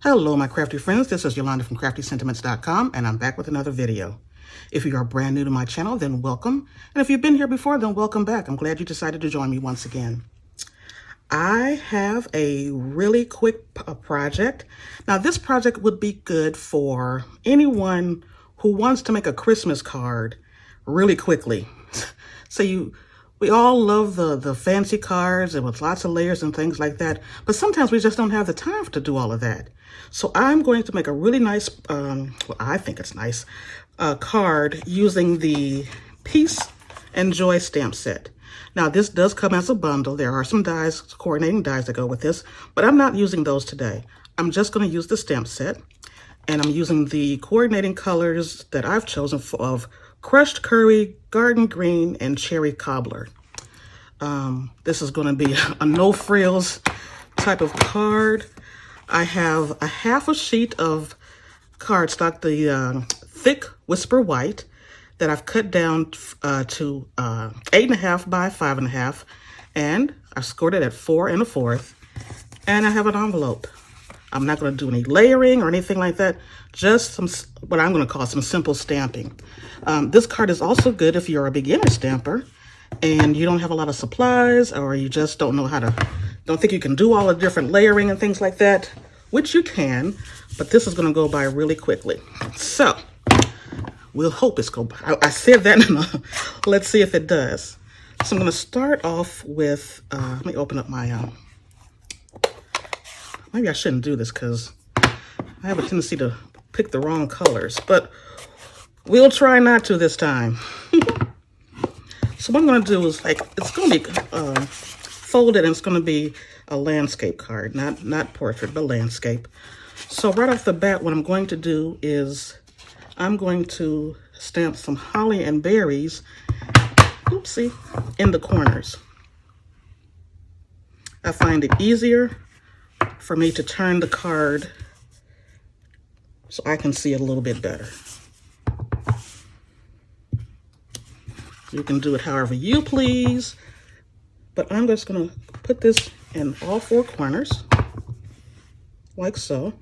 Hello, my crafty friends. This is Yolanda from CraftySentiments.com, and I'm back with another video. If you are brand new to my channel, then welcome. And if you've been here before, then welcome back. I'm glad you decided to join me once again. I have a really quick project. Now, this project would be good for anyone who wants to make a Christmas card really quickly. We all love the fancy cards and with lots of layers and things like that, but sometimes we just don't have the time to do all of that. So I'm going to make a really nice, well, I think it's nice, card using the Peace and Joy stamp set. Now this does come as a bundle. There are some dies, coordinating dies that go with this, but I'm not using those today. I'm just going to use the stamp set, and I'm using the coordinating colors that I've chosen of Crushed Curry, Garden Green, and Cherry Cobbler. This is going to be a no frills type of card. I have a half a sheet of cardstock, the thick Whisper White, that I've cut down to 8.5 by 5.5, and I scored it at 4 1/4. And I have an envelope. I'm not going to do any layering or anything like that, just some, what I'm going to call some simple stamping. This card is also good if you're a beginner stamper and you don't have a lot of supplies, or you just don't know how to, don't think you can do all the different layering and things like that, which you can, but this is going to go by really quickly. So we'll hope it's go by. I said that, let's see if it does. So I'm going to start off with, let me open up my, maybe I shouldn't do this because I have a tendency to pick the wrong colors, but we'll try not to this time. So what I'm going to do is, like, it's going to be folded, and it's going to be a landscape card, not portrait, but landscape. So right off the bat, what I'm going to do is I'm going to stamp some holly and berries, oopsie, in the corners. I find it easier for me to turn the card so I can see it a little bit better. You can do it however you please, but I'm just going to put this in all 4 corners, like so.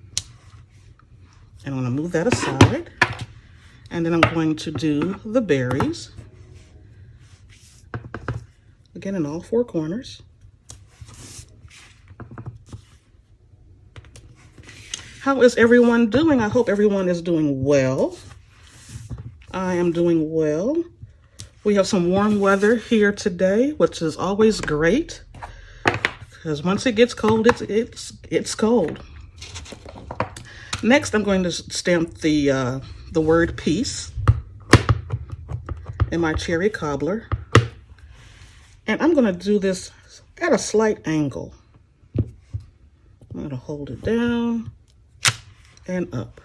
And I'm going to move that aside. And then I'm going to do the berries, again in all 4 corners. How is everyone doing? I hope everyone is doing well. I am doing well. We have some warm weather here today, which is always great, because once it gets cold, it's cold. Next, I'm going to stamp the word peace in my Cherry Cobbler, and I'm going to do this at a slight angle. I'm going to hold it down and up.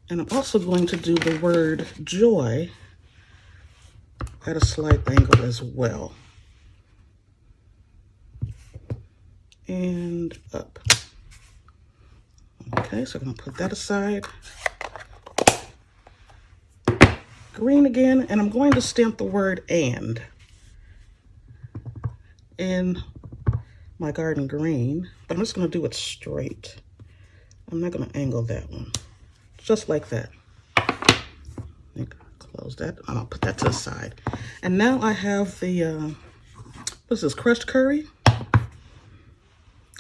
And I'm also going to do the word joy at a slight angle as well. And up. Okay, so I'm going to put that aside. Green again, and I'm going to stamp the word and in my Garden Green, but I'm just going to do it straight. I'm not going to angle that one. Just like that. Close that, and I'll put that to the side. And now I have the, what's this, Crushed Curry?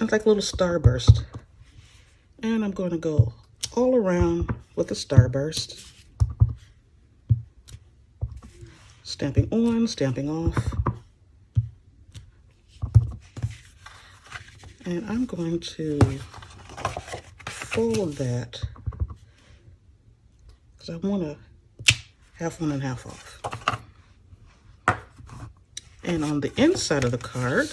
It's like a little starburst. And I'm going to go all around with the starburst. Stamping on, stamping off. And I'm going to fold that because I want to half on and half off. And on the inside of the card,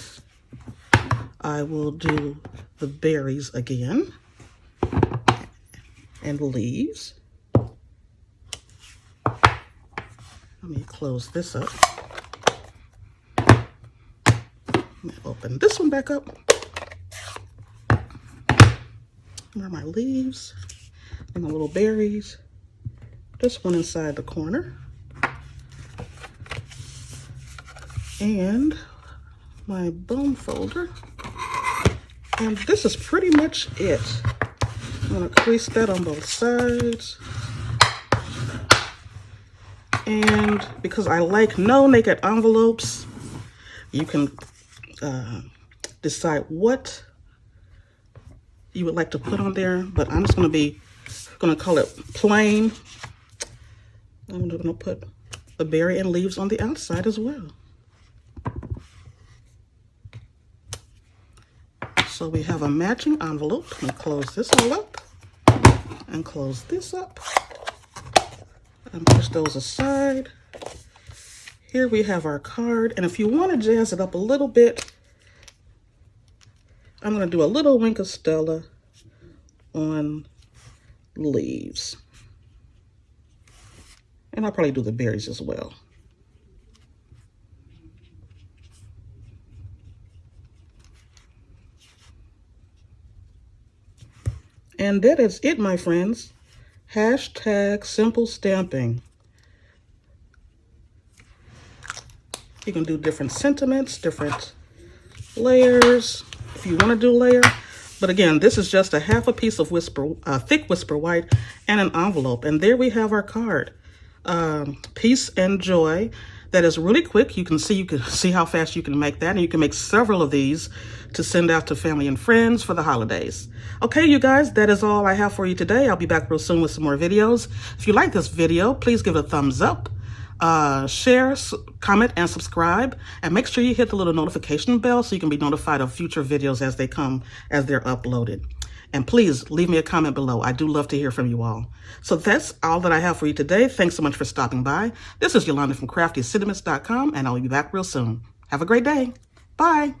I will do the berries again and leaves. Let me close this up. Let me open this one back up. Where are my leaves and my little berries? This one inside the corner. And my bone folder. And this is pretty much it. I'm going to crease that on both sides. And because I like no naked envelopes, you can decide what you would like to put on there, but I'm just going to call it plain. I'm going to put the berry and leaves on the outside as well. So we have a matching envelope. I'm going to close this all up and close this up and push those aside. Here we have our card, and if you want to jazz it up a little bit, I'm going to do a little wink of Stella on leaves. And I'll probably do the berries as well. And that is it, my friends. Hashtag simple stamping. You can do different sentiments, different layers, if you want to do layer. But again, this is just a half a piece of thick Whisper White and an envelope. And there we have our card. Peace and Joy. That is really quick. You can see how fast you can make that, and you can make several of these to send out to family and friends for the holidays. Okay, you guys, that is all I have for you today. I'll be back real soon with some more videos. If you like this video, please give it a thumbs up. Share, comment, and subscribe, and make sure you hit the little notification bell so you can be notified of future videos as they're uploaded. And please leave me a comment below. I do love to hear from you all. So that's all that I have for you today. Thanks so much for stopping by. This is Yolanda from CraftySentiments.com, and I'll be back real soon. Have a great day. Bye.